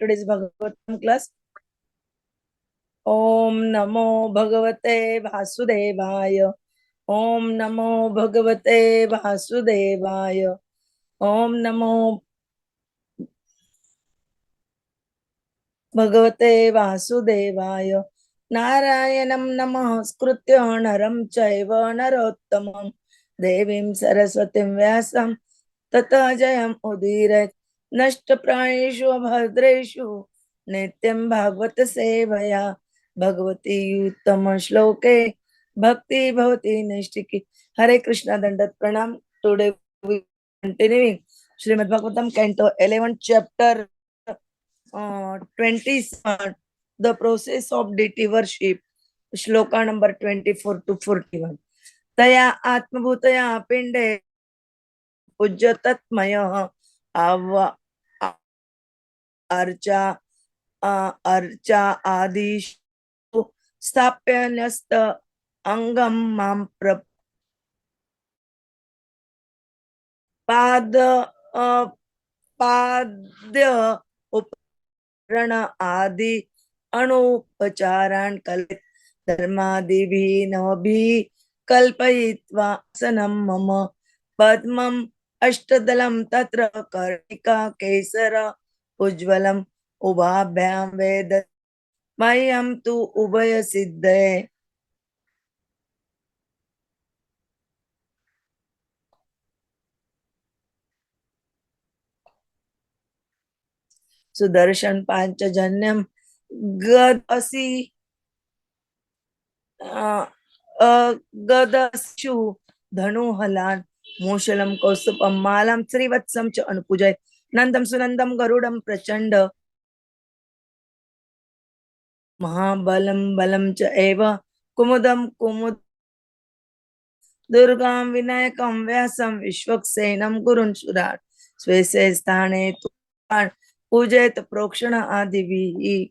today's Bhagavatam class. Om Namo Bhagavate Vasudevaya. Om Namo Bhagavate Vasudevaya. Om Namo Bhagavate Vasudevaya. Narayanam Namaskritya Naram Chaiva Narottamam Devim Saraswatim Vyasam Tata Jayam Udirat Nashtaprayeshu Bhadreshu Nityam Bhagavata Sevaya Bhagavati Uttama Shloke Bhakti Bhavati Nishtiki. Hare Krishna Dandat Pranam. Today we continuing Srimad Bhagwatam Canto 11 chapter 27, the process of deity worship, shloka number 24 to 41. Taya atmabhutaya pinde पूज्यतत्मयः अर्चा अर्चा आदिषु स्थाप्य न्यस्त अंगम मां पाद पाद्य उपकरण आदि अणुपचारान् कल्पित धर्मादिभिः नवभिः कल्पयित्वा आसनं मम पद्मम् अष्टदलं तत्र कर्णिका केसर उज्ज्वलम् उभाभ्यां वेद मह्यं तु उभय सिद्धये. सुदर्शन पांचजन्यम गदसी गदस्यु धनुहलान मूषलम कौस्तुभम मालां श्रीवत्सम च अनुपूजय नंदम सुनंदम गरुडम प्रचंड महाबलम बलम च एव कुमुदम कुमुद दुर्गां विनायकं व्यासं विश्वक्सेनं गुरुन् सुरान् स्वे स्वे स्थाने पूजयत प्रोक्षण आदिभिः.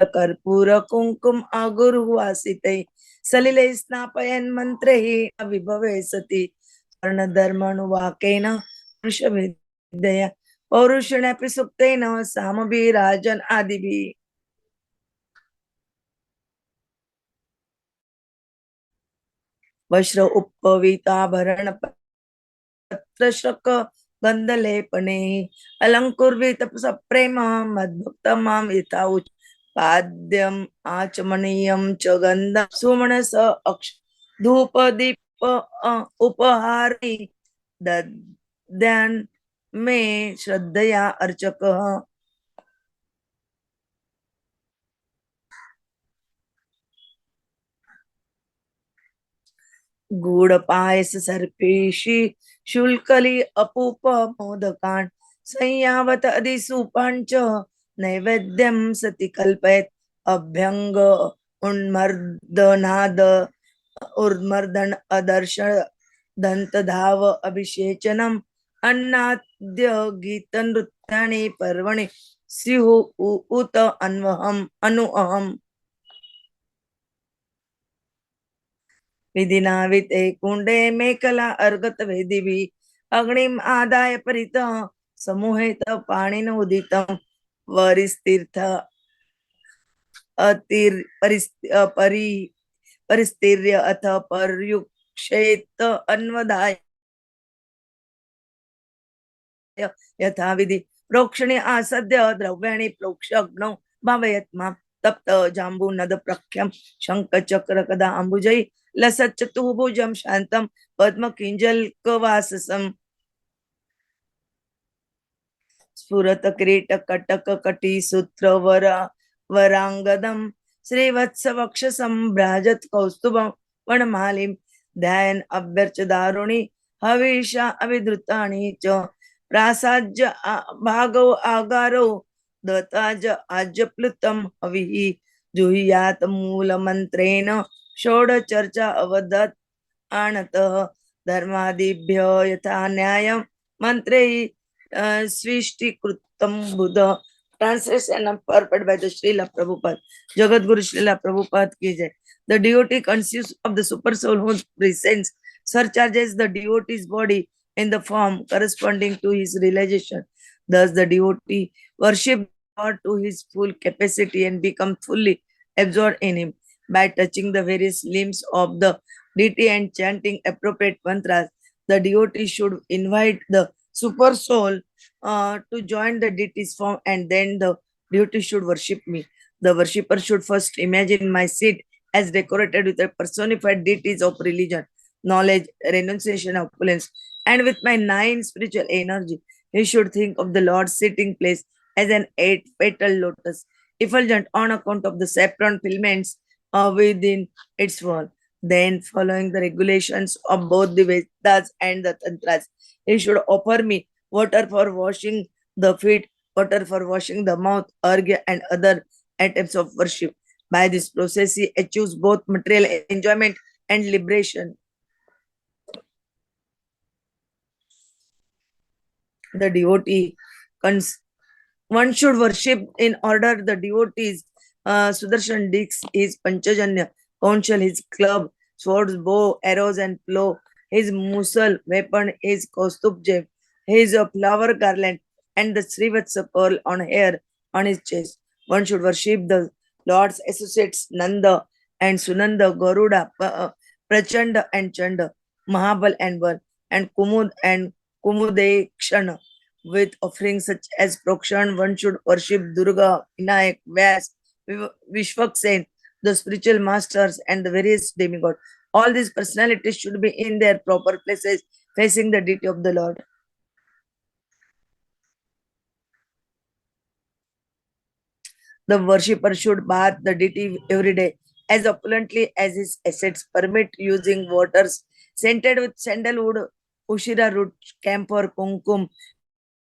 कर्पूर कुंकुम अगुरुवासिते सलिले स्नापयन् मंत्रैः विभवे सति वर्णधर्मनुवाकेन पुरुषविद्यया पौरुषेणापि सुप्तेन सामभिराजन् आदिभिः. वस्त्र उपवीताभरण पत्रशक गंधलेपने अलंकुर्वित सप्रेम मद्भक्त मां यथाउच पाद्यम आचमनीयम च गंधम सुमनस अक्ष धूप दीप उपहारी दद्यान् मे श्रद्धया अर्चकः. गूढ़ पायस सर्पेशी शुल्कली अपूप मोदकान् संयावत अधिसूपाञ्च नैवेद्यं सति कल्पयत् अभ्यंग उन्मर्दनाद उर्मर्दन अदर्श दन्तधाव अभिषेचनम् अन्नाद्य गीत नृत्यानि पर्वणि स्युः उत अन्वहम् अनुअहम्. विधिनाविते कुंडे मेखला अर्गत वेदिभिः अग्निम आदाय परित समूहेत पाणिन उदितं वरिस्तीर्थ परिस्तीर्य अथ पर्युक्षेत अन्वदाय यथा विधि प्रोक्षणे आसद्य द्रव्याणि प्रोक्ष अग्नौ भावयत् मां तप्त जाम्बूनद प्रख्यं शंख चक्र कदा अंबुजै लसच्चतुर्भुजं शांतं पद्म किंजलकवाससं स्फुरत किरीट कटक कटी सूत्र वरांगदं श्रीवत्स वक्षसं भ्राजत कौस्तुभं वनमालिं ध्यायन् अभ्यर्च दारुणि हविषा अभिधृतानि च प्रासाज्य भागो आगारो दत्ताज आज्यप्लुतं हविः जुह्यात मूलमन्त्रेण षोड चर्चा अवदत् आणतः धर्मादिभ्य यथा न्यायं मंत्रे स्विष्टीकृतं बुध. Translation purport by the Srila Prabhupada. Jagat Guru Srila Prabhupada ki jai. The devotee consists of the super soul whose presence surcharges the devotee's body in the form corresponding to his realization. Thus, the devotee worship God to his full capacity and become fully absorbed in him by touching the various limbs of the deity and chanting appropriate mantras. The devotee should invite the super soul to join the deity's form, and then the devotee should worship me. The worshipper should first imagine my seat as decorated with the personified deities of religion, knowledge, renunciation, opulence, and with my nine spiritual energy. He should think of the Lord's sitting place as an eight petal lotus, effulgent on account of the saffron filaments within its wall. Then, following the regulations of both the Vedas and the Tantras, he should offer me water for washing the feet, water for washing the mouth, argya, and other items of worship. By this process, he achieves both material enjoyment and liberation. The devotee cons- one should worship in order the devotees. Sudarshan Dix, his Panchajanya, Kaunshal, his club, swords, bow, arrows, and plow, his musal, weapon, his Kaustubh, his flower garland, and the Srivatsa pearl on hair on his chest. One should worship the Lord's associates Nanda and Sunanda, Garuda, Prachanda and Chanda, Mahabal and Bal, and Kumud and Kumudekshana. With offerings such as Prokshan, one should worship Durga, Vinayak, Vyas, Vishwaksen, the spiritual masters, and the various demigods. All these personalities should be in their proper places, facing the deity of the Lord. The worshipper should bath the deity every day as opulently as his assets permit, using waters scented with sandalwood, ushira root, camphor, kumkum,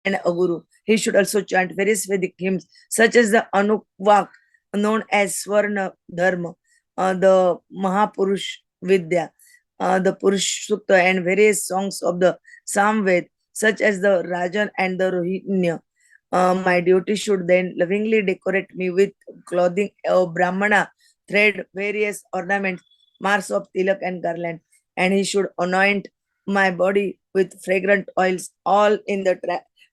and aguru. He should also chant various Vedic hymns such as the Anukvak, known as Swarna Dharma, the Mahapurush Vidya, the Purush Sukta, and various songs of the Samved, such as the Rajan and the Rohiniya. My duty should then lovingly decorate me with clothing of Brahmana, thread, various ornaments, marks of tilak and garland, and he should anoint my body with fragrant oils, all in the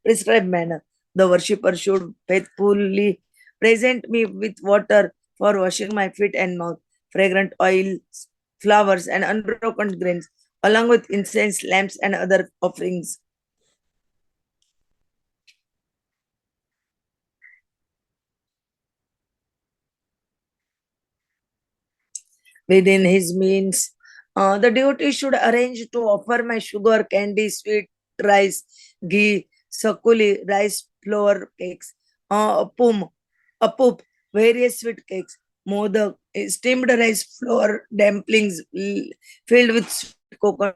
prescribed manner. The worshipper should faithfully present me with water for washing my feet and mouth, fragrant oils, flowers, and unbroken grains, along with incense, lamps, and other offerings. Within his means. The devotee should arrange to offer my sugar, candy, sweet, rice, ghee, sakuli, rice, flour cakes, apum, apup, various sweet cakes, modak, steamed rice flour, dumplings filled with sweet coconut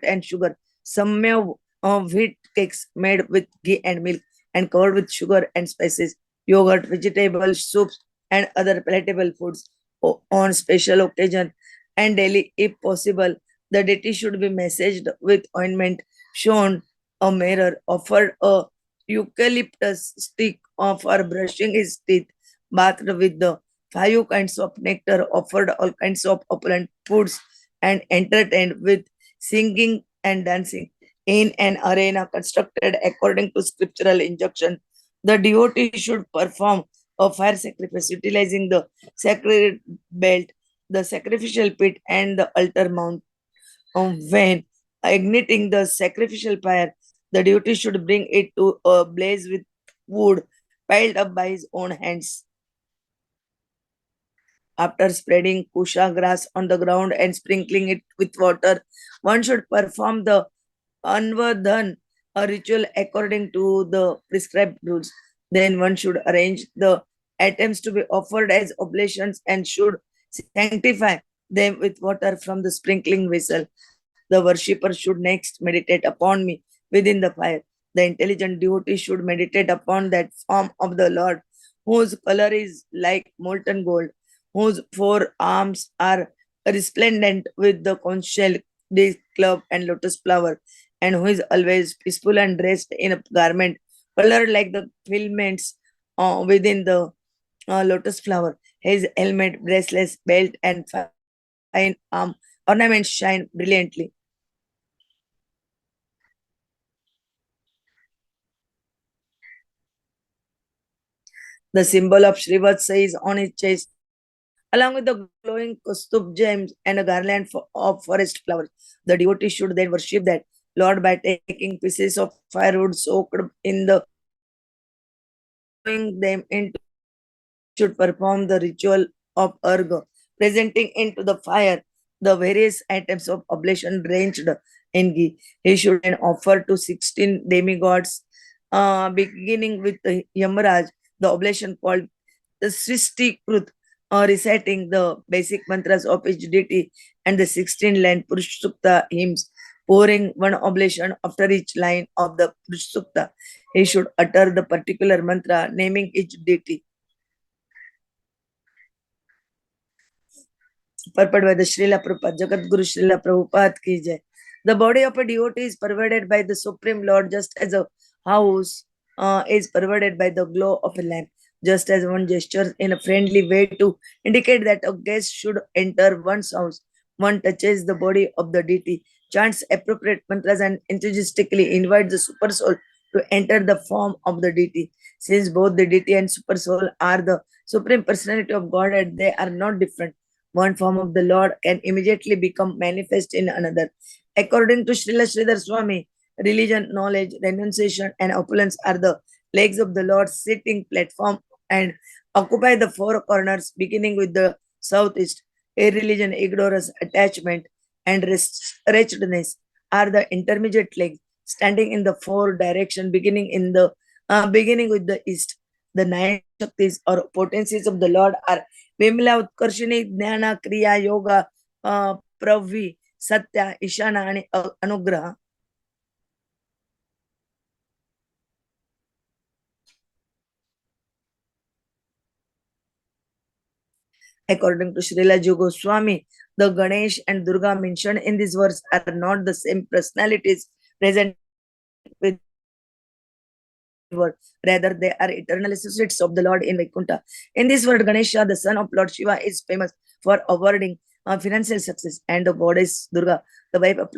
and sugar, samya wheat cakes made with ghee and milk and covered with sugar and spices, yogurt, vegetables, soups, and other palatable foods on special occasion and daily if possible. The deity should be massaged with ointment, shown a mirror, offered a eucalyptus stick for brushing his teeth, bathed with the five kinds of nectar, offered all kinds of opulent foods, and entertained with singing and dancing in an arena constructed according to scriptural injunction. The devotee should perform a fire sacrifice utilizing the sacred belt, the sacrificial pit, and the altar mount. When igniting the sacrificial fire, the devotee should bring it to a blaze with wood piled up by his own hands. After spreading kusha grass on the ground and sprinkling it with water, one should perform the Anvadhan, a ritual according to the prescribed rules. Then one should arrange the items to be offered as oblations and should sanctify them with water from the sprinkling vessel. The worshipper should next meditate upon me within the fire. The intelligent devotee should meditate upon that form of the Lord, whose color is like molten gold, whose four arms are resplendent with the conch shell, disc, club, and lotus flower, and who is always peaceful and dressed in a garment colored like the filaments within the lotus flower. His helmet, bracelets, belt, and fine arm ornaments shine brilliantly. The symbol of Srivatsa is on his chest, along with the glowing kustub gems and a garland of forest flowers. The devotee should then worship that Lord by taking pieces of firewood soaked in the throwing them into should perform the ritual of Arga, presenting into the fire the various items of oblation ranged in ghee. He should then offer to 16 demigods, beginning with the Yamaraj, the oblation called the Srishti Krut, reciting the basic mantras of each deity and the 16 line Purush Sukta hymns, pouring one oblation after each line of the Purush Sukta. He should utter the particular mantra naming each deity. Purport by the Srila Prabhupada, Jagat Guru Srila Prabhupada ki jai. The body of a devotee is pervaded by the Supreme Lord, just as a house is pervaded by the glow of a lamp. Just as one gestures in a friendly way to indicate that a guest should enter one's house, one touches the body of the deity, chants appropriate mantras, and enthusiastically invites the super soul to enter the form of the deity. Since both the deity and super soul are the supreme personality of Godhead, they are not different. One form of the Lord can immediately become manifest in another. According to Srila Sridhar Swami, religion, knowledge, renunciation, and opulence are the legs of the Lord's sitting platform and occupy the four corners, beginning with the southeast. Irreligion, ignorance, attachment, and wretchedness are the intermediate legs, standing in the four direction, beginning with the east. The nine shaktis or potencies of the Lord are Vimla Utkarshini, Jnana, Kriya, Yoga, Pravi, Satya, Ishana, and Anugraha. According to Srila Goswami, the Ganesh and Durga mentioned in this verse are not the same personalities present with word. Rather, they are eternal associates of the Lord in Vaikuntha. In this word, Ganesha, the son of Lord Shiva, is famous for awarding financial success, and the goddess Durga, the wife of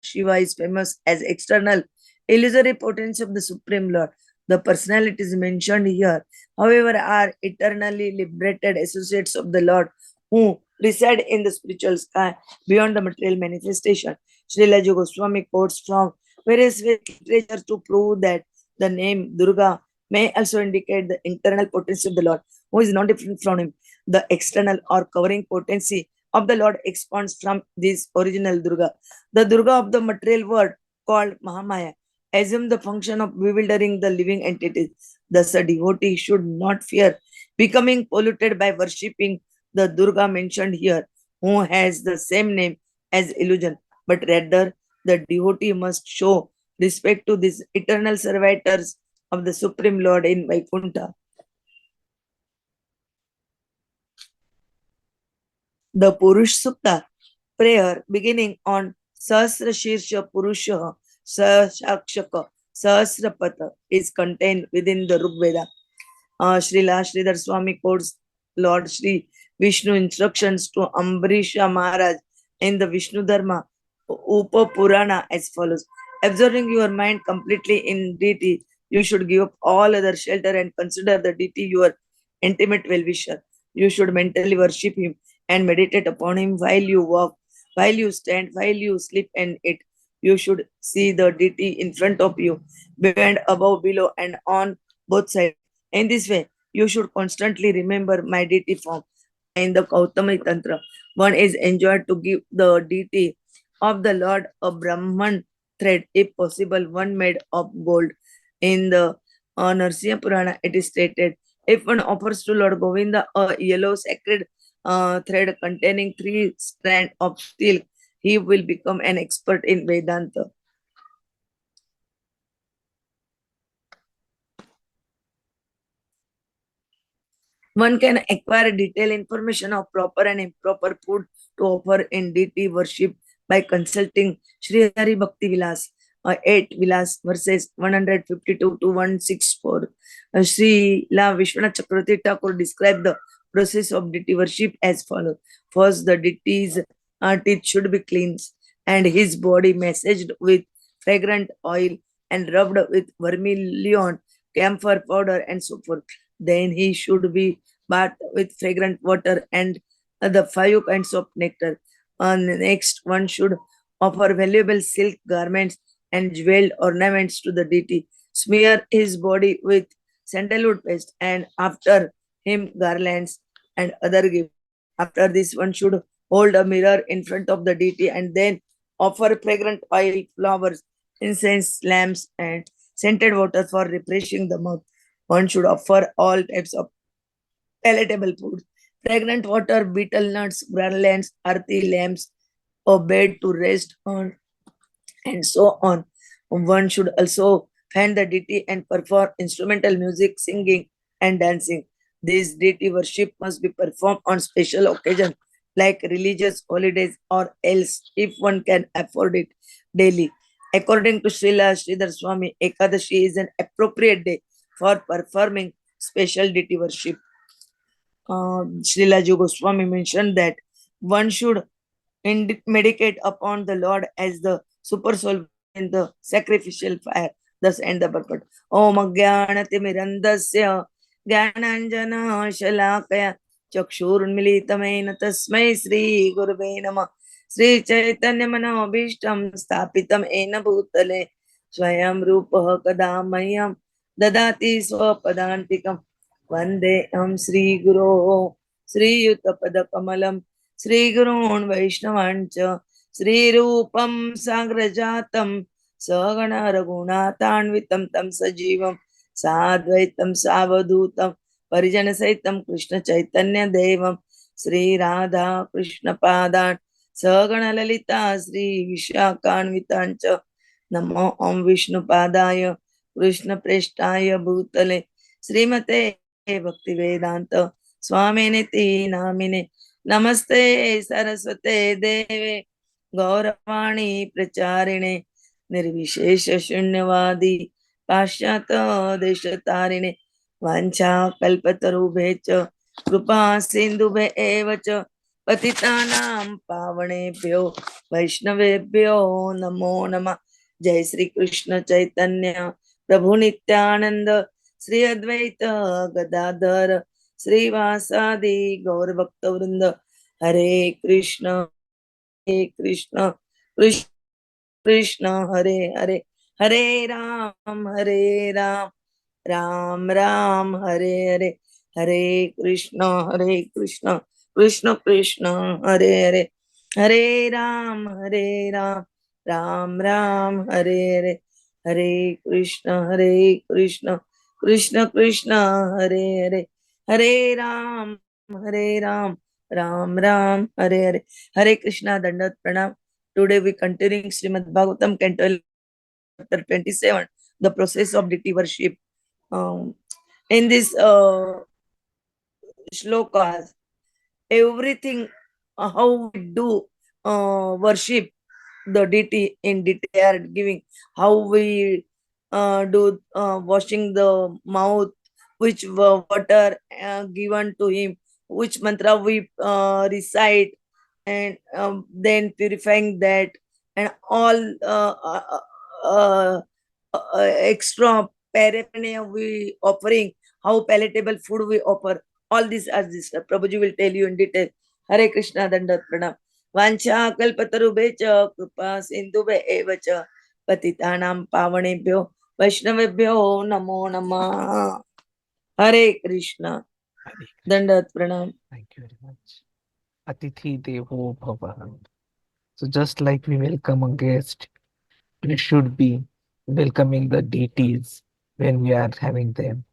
Shiva, is famous as external illusory potency of the Supreme Lord. The personalities mentioned here, however, are eternally liberated associates of the Lord who reside in the spiritual sky beyond the material manifestation. Srila Goswami quotes from various literature to prove that the name Durga may also indicate the internal potency of the Lord, who is not different from him. The external or covering potency of the Lord expands from this original Durga. The Durga of the material world, called Mahamaya, assumes the function of bewildering the living entities. Thus, a devotee should not fear becoming polluted by worshipping the Durga mentioned here, who has the same name as illusion, but rather the devotee must show respect to these eternal servitors of the Supreme Lord in Vaikuntha. The Purush Sukta prayer beginning on Sahasra Shirsha Purusha Sahashakshaka Sahasrapata is contained within the Rigveda. Srila Sridhar Swami quotes Lord Sri Vishnu instructions to Ambrisha Maharaj in the Vishnu Dharma Upa Purana as follows. Absorbing your mind completely in deity, you should give up all other shelter and consider the deity your intimate well-wisher. You should mentally worship him and meditate upon him while you walk, while you stand, while you sleep and eat. You should see the deity in front of you, behind, above, below, and on both sides. In this way, you should constantly remember my deity form. In the Gautami Tantra, one is enjoined to give the deity of the Lord a Brahman thread, if possible, one made of gold. In the Narsimha Purana, it is stated if one offers to Lord Govinda a yellow sacred thread containing 3 strands of silk, he will become an expert in Vedanta. One can acquire detailed information of proper and improper food to offer in deity worship by consulting Sri Hari Bhakti Vilas 8 Vilas verses 152 to 164. Sri La Vishwanath Chakravarti Thakur described the process of deity worship as follows. First, the deities teeth should be cleansed, and his body massaged with fragrant oil and rubbed with vermilion, camphor powder, and so forth. Then he should be bathed with fragrant water and the five kinds of nectar. Next, one should offer valuable silk garments and jeweled ornaments to the deity. Smear his body with sandalwood paste, and after him garlands and other gifts. After this, one should hold a mirror in front of the deity and then offer fragrant oil, flowers, incense, lamps, and scented water for refreshing the mouth. One should offer all types of palatable food, fragrant water, betel nuts, garlands, earthy lamps, a bed to rest on, and so on. One should also fan the deity and perform instrumental music, singing, and dancing. This deity worship must be performed on special occasions like religious holidays or else if one can afford it daily. According to Srila Sridhar Swami, Ekadashi is an appropriate day for performing special deity worship. Srila Goswami mentioned that one should medicate upon the Lord as the super soul within the sacrificial fire. Thus end the purport. Om Agyanati Mirandasya Gyananjana Shalakaya Chakshurunmilitamena Tasmai Sri Gurve Nama Sri Chaitanya Manobishtam Stapitam Ena Bhutale Swayam Rupaha Kadamayam Dadati Swapadantikam Vande Sri Guru Sri Yutapada Kamalam श्रीगुरून् वैष्णवाञ्च श्रीरूपं साग्रजातं सगण रघुनाथान्वितं तं सजीवं साद्वैतं सावधूतं परिजनसहितं कृष्णचैतन्यदेवं श्रीराधा कृष्णपादान् सगण ललिता श्रीविशाखान्विताञ्च नमो ॐ विष्णुपादाय कृष्णप्रेष्ठाय भूतले श्रीमते भक्तिवेदान्त स्वामिनिति नामिने नमस्ते सरस्वते देवे गौरवाणी प्रचारिणे निर्विशेष शून्यवादी पाश्चात देश तारिणे वाञ्छा कल्पतरुभे च कृपा सिन्धुभे एव च पतितानां पावनेभ्यो वैष्णवेभ्यो नमो नमः। जय श्री कृष्ण चैतन्य प्रभु नित्यानंद श्री अद्वैत गदाधर श्रीवासादि गौर भक्त वृंद हरे कृष्ण कृष्ण कृष्ण हरे हरे हरे राम राम राम हरे हरे हरे कृष्ण कृष्ण कृष्ण हरे हरे हरे राम राम राम हरे हरे हरे कृष्ण कृष्ण कृष्ण कृष्ण हरे हरे हरे राम राम राम हरे हरे हरे कृष्णा दंडवत प्रणाम. Today we continuing Srimad Bhagwatam Canto chapter 27, the process of deity worship. In this shlokas, everything how we do worship the deity in detail. They are giving how we do washing the mouth, which water given to him, which mantra we recite, and then purifying that, and all extra paraphernalia we offering, how palatable food we offer. All this as this Prabhuji will tell you in detail. Hare Krishna Dandat Pranam. Vancha kalpatarubhecha kripa sindhubhe evacha patitanam pavanebhyo vaishnavebhyo namo namah. Hare Krishna Dandat Pranam. Thank you very much. Atithi Devo Bhava. So just like we welcome a guest, we should be welcoming the deities when we are having them.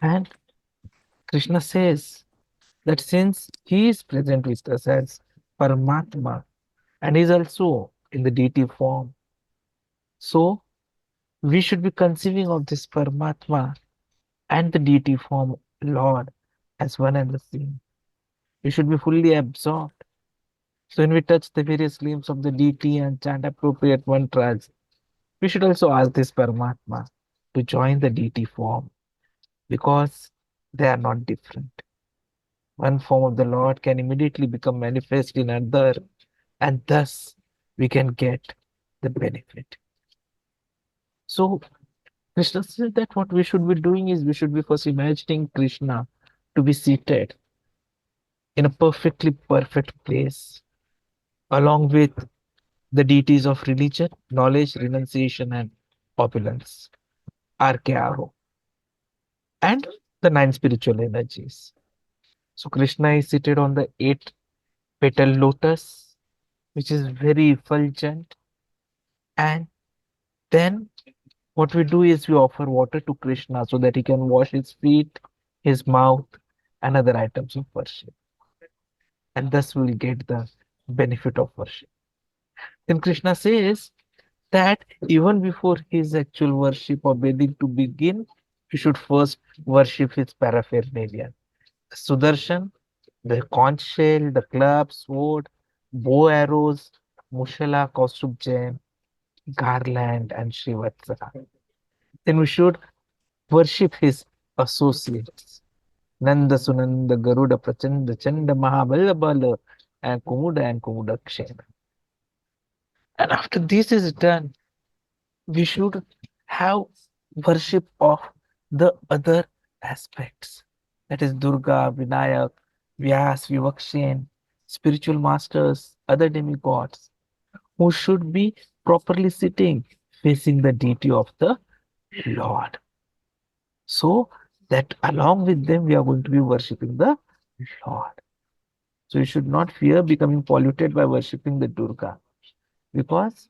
And Krishna says that since he is present with us as Paramatma and is also in the deity form, so we should be conceiving of this Paramatma and the deity form Lord as one and the same. We should be fully absorbed. So when we touch the various limbs of the deity and chant appropriate mantras, we should also ask this Paramatma to join the deity form because they are not different. One form of the Lord can immediately become manifest in another and thus we can get the benefit. So Krishna says that what we should be doing is we should be first imagining Krishna to be seated in a perfectly perfect place along with the deities of religion, knowledge, renunciation, and opulence, RKRO, and the nine spiritual energies. So Krishna is seated on the eight petal lotus, which is very effulgent. And then what we do is we offer water to Krishna so that he can wash his feet, his mouth, and other items of worship. And thus we will get the benefit of worship. Then Krishna says that even before his actual worship or bathing to begin, we should first worship his paraphernalia. Sudarshan, the conch shell, the club, sword, bow arrows, Mushala, Kaustubh Jain, garland, and Srivatsa. Then we should worship his associates. Nanda Sunanda Garuda Prachanda Chanda Mahabala and Kumuda Kshena. And after this is done, we should have worship of the other aspects. That is Durga, Vinayak, Vyas, Vivakshen, spiritual masters, other demigods, who should be properly sitting facing the deity of the Lord. So that along with them, we are going to be worshipping the Lord. So you should not fear becoming polluted by worshipping the Durga, because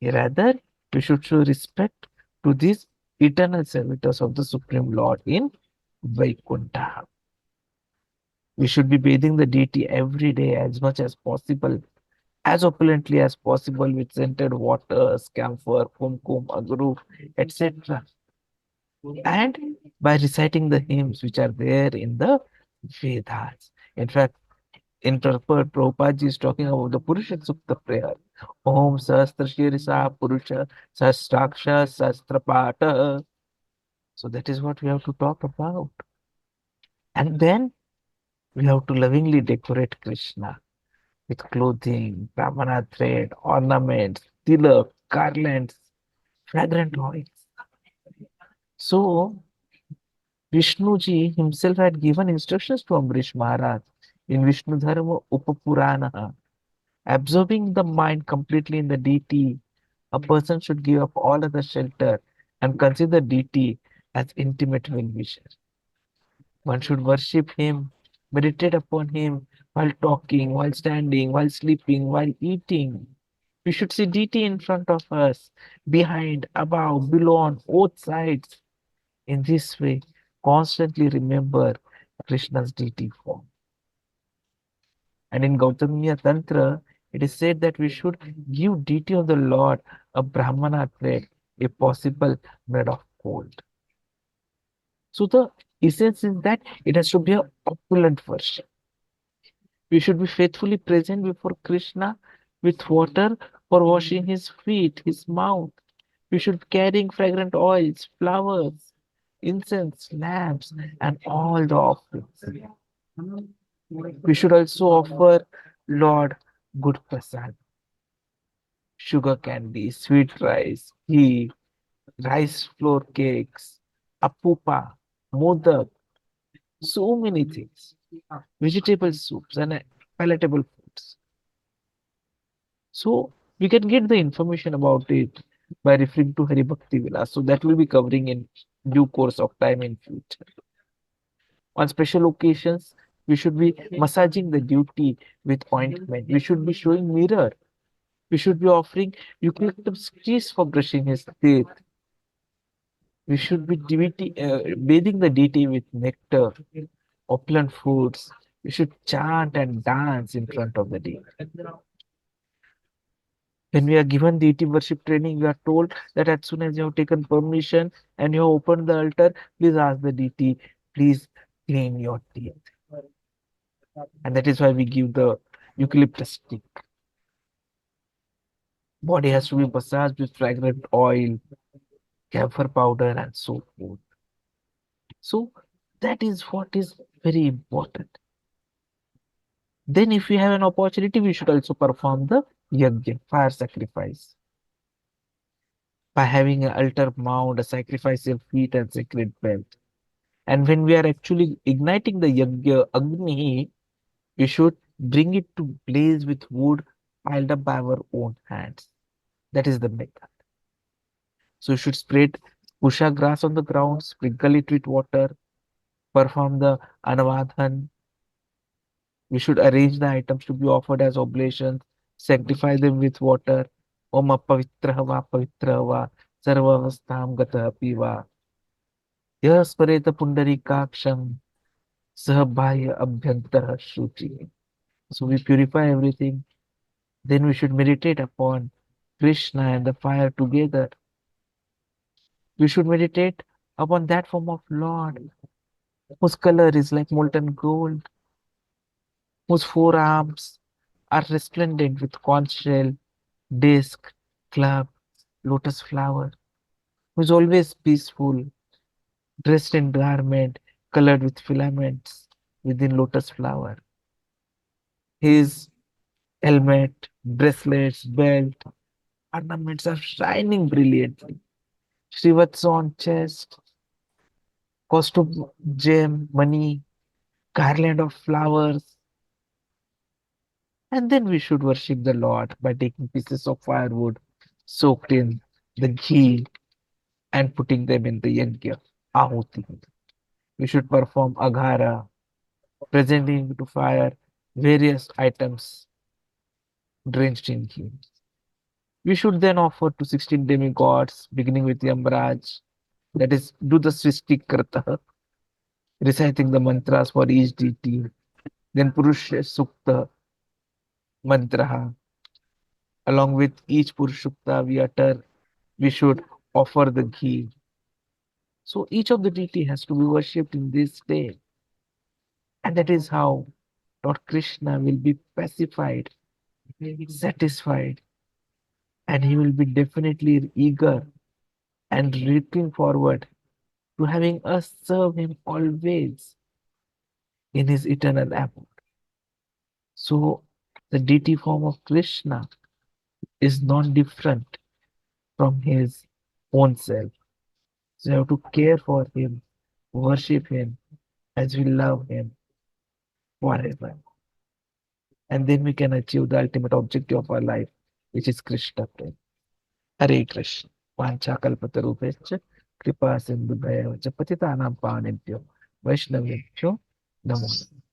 rather we should show respect to these eternal servitors of the Supreme Lord in Vaikuntha. We should be bathing the deity every day as much as possible, as opulently as possible with scented waters, camphor, kumkum, agru, etc. And by reciting the hymns which are there in the Vedas. In fact, interpret Prabhupada is talking about the Purusha Sukta prayer. Om Sahasra Shirisa Purusha Sahasraksha Sahasrapata. So that is what we have to talk about. And then we have to lovingly decorate Krishna with clothing, brahmana thread, ornaments, tilak, garlands, fragrant oils. So Vishnuji himself had given instructions to Ambrish Maharaj in Vishnu Dharma Upapurana. Absorbing the mind completely in the deity, a person should give up all other shelter and consider deity as intimate well-wisher. One should worship him, meditate upon him while talking, while standing, while sleeping, while eating. We should see deity in front of us, behind, above, below, on both sides. In this way, constantly remember Krishna's deity form. And in Gautamiya Tantra, it is said that we should give deity of the Lord a Brahmana thread, if possible, made of gold. So the essence is that it has to be a opulent version. We should be faithfully present before Krishna with water for washing his feet, his mouth. We should be carrying fragrant oils, flowers, incense, lamps, and all the offerings. We should also offer Lord good prasad, sugar candy, sweet rice, ghee, rice flour cakes, apupa, modak, so many things, vegetable soups, and palatable foods. So we can get the information about it by referring to Hari Bhakti Vilas. So that will be covering in due course of time in future. On special occasions, we should be massaging the duty with ointment. We should be showing mirror. We should be offering eucalyptus trees for brushing his teeth. We should be bathing the deity with nectar, opulent foods. We should chant and dance in front of the deity. When we are given deity worship training, we are told that as soon as you have taken permission and you have opened the altar, please ask the deity, please clean your teeth. And that is why we give the eucalyptus stick. Body has to be massaged with fragrant oil, camphor powder, and so forth. So that is what is very important. Then, if we have an opportunity, we should also perform the yajna, fire sacrifice. By having an altar mound, a sacrificial feet and sacred belt. And when we are actually igniting the yajna, Agni, we should bring it to blaze with wood piled up by our own hands. That is the method. So you should spread pusha grass on the ground, sprinkle it with water, perform the anavadhan. We should arrange the items to be offered as oblations, sanctify them with water. Om apavitra va sarvavastham gata piva. Yah spareta pundarikaksham sahabhaya abhyantara shuchi. So we purify everything. Then we should meditate upon Krishna and the fire together. We should meditate upon that form of Lord whose color is like molten gold, whose forearms are resplendent with conch shell, disc, club, lotus flower, who is always peaceful, dressed in garment colored with filaments within lotus flower. His helmet, bracelets, belt, ornaments are shining brilliantly. Srivatsa on chest, costume, gem, money, garland of flowers. And then we should worship the Lord by taking pieces of firewood soaked in the ghee and putting them in the yajna, ahuti. We should perform aghara, presenting to fire various items drenched in ghee. We should then offer to 16 demigods, beginning with Yamraj, that is, do the Srishti Karta, reciting the mantras for each deity. Then Purusha Sukta mantra, along with each Purushukta we utter, we should offer the ghee. So each of the deity has to be worshipped in this day. And that is how Lord Krishna will be pacified, satisfied, and he will be definitely eager and looking forward to having us serve him always in his eternal abode. So the deity form of Krishna is not different from his own self. So you have to care for him, worship him as we love him forever. And then we can achieve the ultimate objective of our life, which is Krishna Prem. Hare Krishna. वाञ्छाकल्पतरुभ्यश्च कृपा सिन्धुभ्यश्च पतितानां पावनेभ्यो वैष्णवेभ्यो नमो नमः.